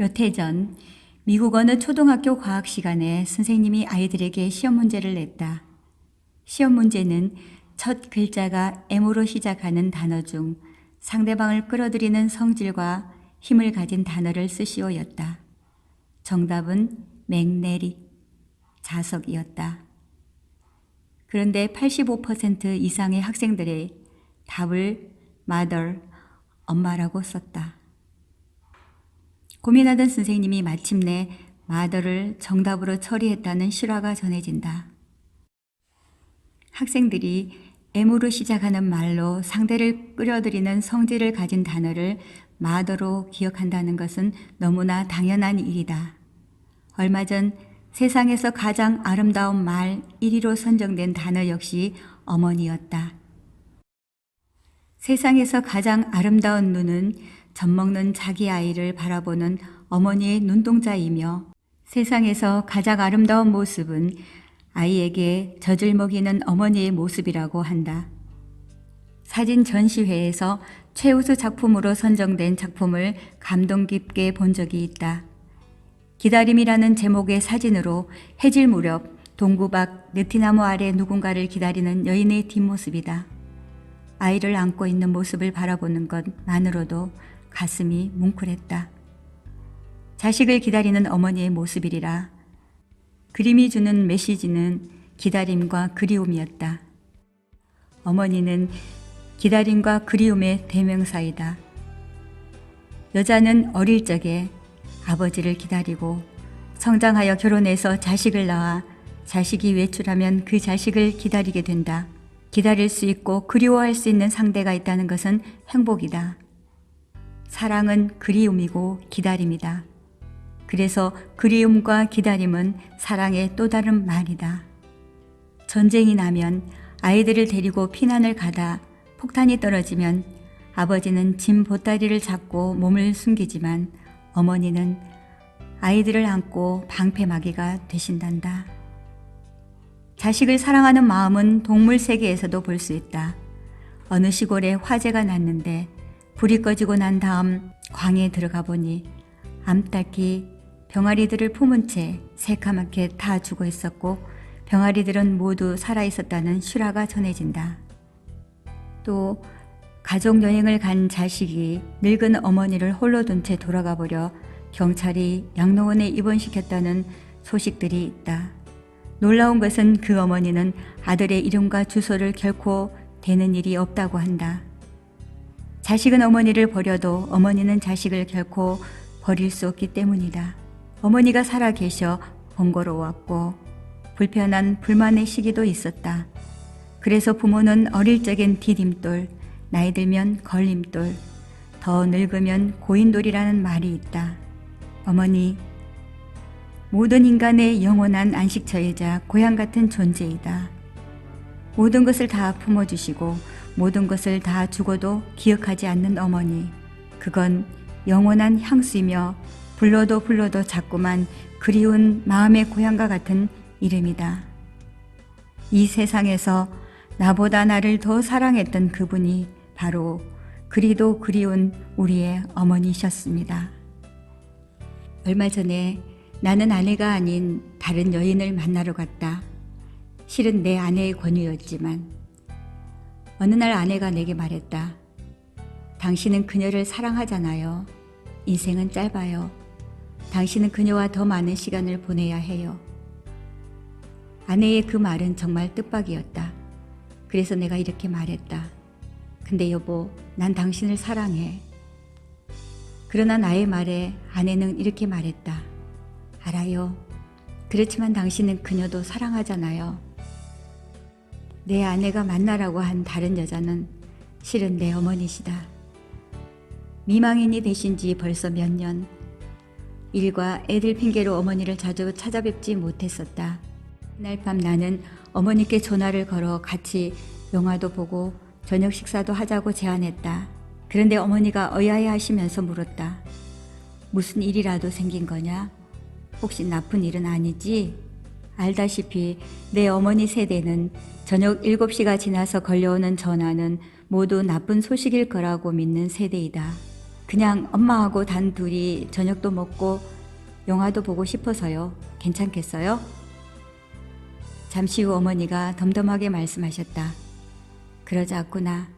몇 해 전 미국 어느 초등학교 과학 시간에 선생님이 아이들에게 시험 문제를 냈다. 시험 문제는 첫 글자가 M으로 시작하는 단어 중 상대방을 끌어들이는 성질과 힘을 가진 단어를 쓰시오였다. 정답은 맥내리, 자석이었다. 그런데 85% 이상의 학생들의 답을 mother, 엄마라고 썼다. 고민하던 선생님이 마침내 mother를 정답으로 처리했다는 실화가 전해진다. 학생들이 M으로 시작하는 말로 상대를 끌어들이는 성질을 가진 단어를 mother로 기억한다는 것은 너무나 당연한 일이다. 얼마 전 세상에서 가장 아름다운 말 1위로 선정된 단어 역시 어머니였다. 세상에서 가장 아름다운 눈은 젖먹는 자기 아이를 바라보는 어머니의 눈동자이며 세상에서 가장 아름다운 모습은 아이에게 젖을 먹이는 어머니의 모습이라고 한다. 사진 전시회에서 최우수 작품으로 선정된 작품을 감동 깊게 본 적이 있다. 기다림이라는 제목의 사진으로 해질 무렵 동구 밖 느티나무 아래 누군가를 기다리는 여인의 뒷모습이다. 아이를 안고 있는 모습을 바라보는 것만으로도 가슴이 뭉클했다. 자식을 기다리는 어머니의 모습이리라. 그림이 주는 메시지는 기다림과 그리움이었다. 어머니는 기다림과 그리움의 대명사이다. 여자는 어릴 적에 아버지를 기다리고 성장하여 결혼해서 자식을 낳아 자식이 외출하면 그 자식을 기다리게 된다. 기다릴 수 있고 그리워할 수 있는 상대가 있다는 것은 행복이다. 사랑은 그리움이고 기다림이다. 그래서 그리움과 기다림은 사랑의 또 다른 말이다. 전쟁이 나면 아이들을 데리고 피난을 가다 폭탄이 떨어지면 아버지는 짐 보따리를 잡고 몸을 숨기지만 어머니는 아이들을 안고 방패막이가 되신단다. 자식을 사랑하는 마음은 동물 세계에서도 볼 수 있다. 어느 시골에 화재가 났는데 불이 꺼지고 난 다음 광에 들어가 보니 암탉이 병아리들을 품은 채 새카맣게 다 죽어 있었고 병아리들은 모두 살아 있었다는 실화가 전해진다. 또 가족 여행을 간 자식이 늙은 어머니를 홀로 둔 채 돌아가 버려 경찰이 양로원에 입원시켰다는 소식들이 있다. 놀라운 것은 그 어머니는 아들의 이름과 주소를 결코 대는 일이 없다고 한다. 자식은 어머니를 버려도 어머니는 자식을 결코 버릴 수 없기 때문이다. 어머니가 살아 계셔 번거로웠고 불편한 불만의 시기도 있었다. 그래서 부모는 어릴 적엔 디딤돌, 나이 들면 걸림돌, 더 늙으면 고인돌이라는 말이 있다. 어머니, 모든 인간의 영원한 안식처이자 고향 같은 존재이다. 모든 것을 다 품어주시고 모든 것을 다 주고도 기억하지 않는 어머니, 그건 영원한 향수이며 불러도 자꾸만 그리운 마음의 고향과 같은 이름이다. 이 세상에서 나보다 나를 더 사랑했던 그분이 바로 그리도 그리운 우리의 어머니셨습니다. 얼마 전에 나는 아내가 아닌 다른 여인을 만나러 갔다. 실은 내 아내의 권유였지만 어느 날 아내가 내게 말했다. 당신은 그녀를 사랑하잖아요. 인생은 짧아요. 당신은 그녀와 더 많은 시간을 보내야 해요. 아내의 그 말은 정말 뜻밖이었다. 그래서 내가 이렇게 말했다. 근데 여보, 난 당신을 사랑해. 그러나 나의 말에 아내는 이렇게 말했다. 알아요. 그렇지만 당신은 그녀도 사랑하잖아요. 내 아내가 만나라고 한 다른 여자는 실은 내 어머니시다. 미망인이 되신 지 벌써 몇 년. 일과 애들 핑계로 어머니를 자주 찾아뵙지 못했었다. 그날 밤 나는 어머니께 전화를 걸어 같이 영화도 보고 저녁 식사도 하자고 제안했다. 그런데 어머니가 의아해하시면서 물었다. 무슨 일이라도 생긴 거냐? 혹시 나쁜 일은 아니지? 알다시피 내 어머니 세대는 저녁 7시가 지나서 걸려오는 전화는 모두 나쁜 소식일 거라고 믿는 세대이다. 그냥 엄마하고 단 둘이 저녁도 먹고 영화도 보고 싶어서요. 괜찮겠어요? 잠시 후 어머니가 덤덤하게 말씀하셨다. 그러자꾸나.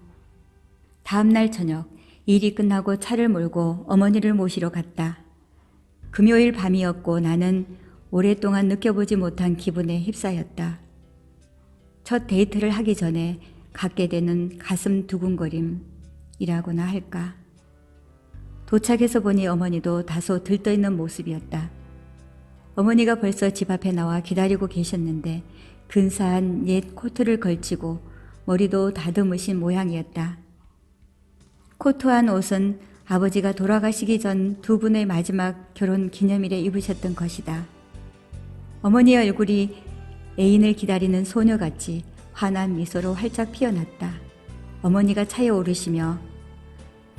다음 날 저녁 일이 끝나고 차를 몰고 어머니를 모시러 갔다. 금요일 밤이었고 나는 오랫동안 느껴보지 못한 기분에 휩싸였다. 첫 데이트를 하기 전에 갖게 되는 가슴 두근거림이라고나 할까. 도착해서 보니 어머니도 다소 들떠있는 모습이었다. 어머니가 벌써 집 앞에 나와 기다리고 계셨는데 근사한 옛 코트를 걸치고 머리도 다듬으신 모양이었다. 코트한 옷은 아버지가 돌아가시기 전 두 분의 마지막 결혼 기념일에 입으셨던 것이다. 어머니의 얼굴이 애인을 기다리는 소녀같이 환한 미소로 활짝 피어났다. 어머니가 차에 오르시며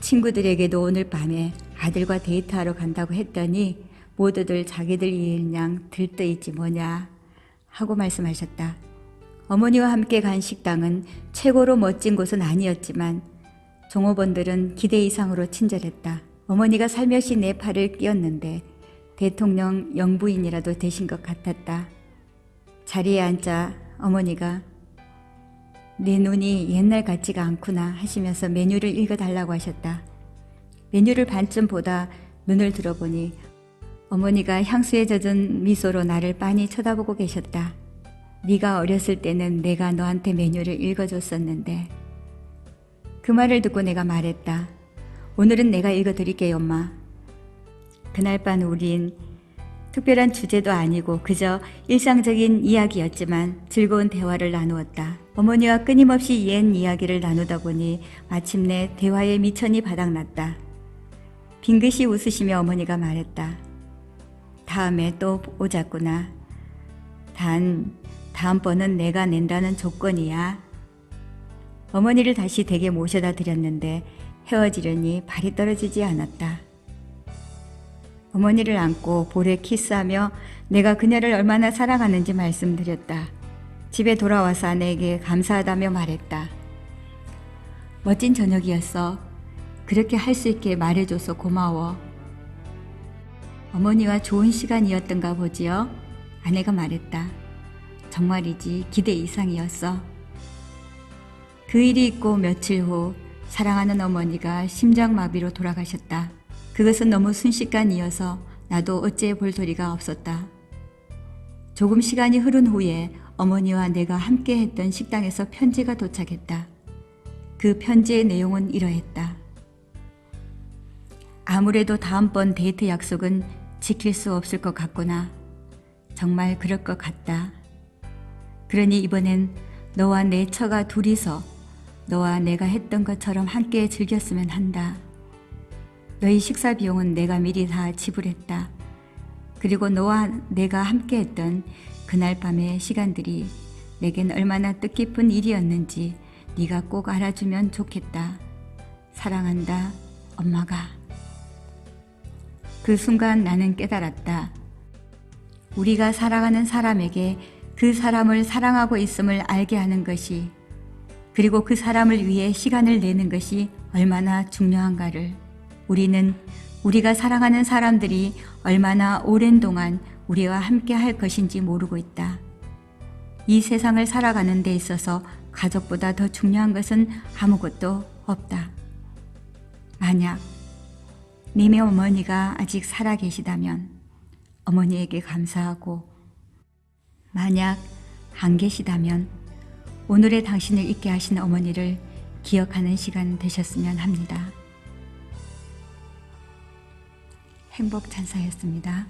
친구들에게도 오늘 밤에 아들과 데이트하러 간다고 했더니 모두들 자기들 일냥 들떠있지 뭐냐 하고 말씀하셨다. 어머니와 함께 간 식당은 최고로 멋진 곳은 아니었지만 종업원들은 기대 이상으로 친절했다. 어머니가 살며시 내 팔을 끼었는데 대통령 영부인이라도 되신 것 같았다. 자리에 앉자 어머니가 내 눈이 옛날 같지가 않구나 하시면서 메뉴를 읽어달라고 하셨다. 메뉴를 반쯤 보다 눈을 들어보니 어머니가 향수에 젖은 미소로 나를 빤히 쳐다보고 계셨다. 네가 어렸을 때는 내가 너한테 메뉴를 읽어줬었는데. 그 말을 듣고 내가 말했다. 오늘은 내가 읽어드릴게요, 엄마. 그날 밤 우린 특별한 주제도 아니고 그저 일상적인 이야기였지만 즐거운 대화를 나누었다. 어머니와 끊임없이 옛 이야기를 나누다 보니 마침내 대화의 미천이 바닥났다. 빙긋이 웃으시며 어머니가 말했다. 다음에 또 오자꾸나. 단 다음번은 내가 낸다는 조건이야. 어머니를 다시 댁에 모셔다 드렸는데 헤어지려니 발이 떨어지지 않았다. 어머니를 안고 볼에 키스하며 내가 그녀를 얼마나 사랑하는지 말씀드렸다. 집에 돌아와서 아내에게 감사하다며 말했다. 멋진 저녁이었어. 그렇게 할 수 있게 말해줘서 고마워. 어머니와 좋은 시간이었던가 보지요? 아내가 말했다. 정말이지 기대 이상이었어. 그 일이 있고 며칠 후 사랑하는 어머니가 심장마비로 돌아가셨다. 그것은 너무 순식간이어서 나도 어찌해 볼 도리가 없었다. 조금 시간이 흐른 후에 어머니와 내가 함께 했던 식당에서 편지가 도착했다. 그 편지의 내용은 이러했다. 아무래도 다음번 데이트 약속은 지킬 수 없을 것 같구나. 정말 그럴 것 같다. 그러니 이번엔 너와 내 처가 둘이서 너와 내가 했던 것처럼 함께 즐겼으면 한다. 너희 식사 비용은 내가 미리 다 지불했다. 그리고 너와 내가 함께 했던 그날 밤의 시간들이 내겐 얼마나 뜻깊은 일이었는지 네가 꼭 알아주면 좋겠다. 사랑한다, 엄마가. 그 순간 나는 깨달았다. 우리가 사랑하는 사람에게 그 사람을 사랑하고 있음을 알게 하는 것이, 그리고 그 사람을 위해 시간을 내는 것이 얼마나 중요한가를 우리는 우리가 사랑하는 사람들이 얼마나 오랜 동안 우리와 함께 할 것인지 모르고 있다. 이 세상을 살아가는 데 있어서 가족보다 더 중요한 것은 아무것도 없다. 만약 님의 어머니가 아직 살아 계시다면 어머니에게 감사하고, 만약 안 계시다면 오늘의 당신을 있게 하신 어머니를 기억하는 시간 되셨으면 합니다. 행복찬사였습니다.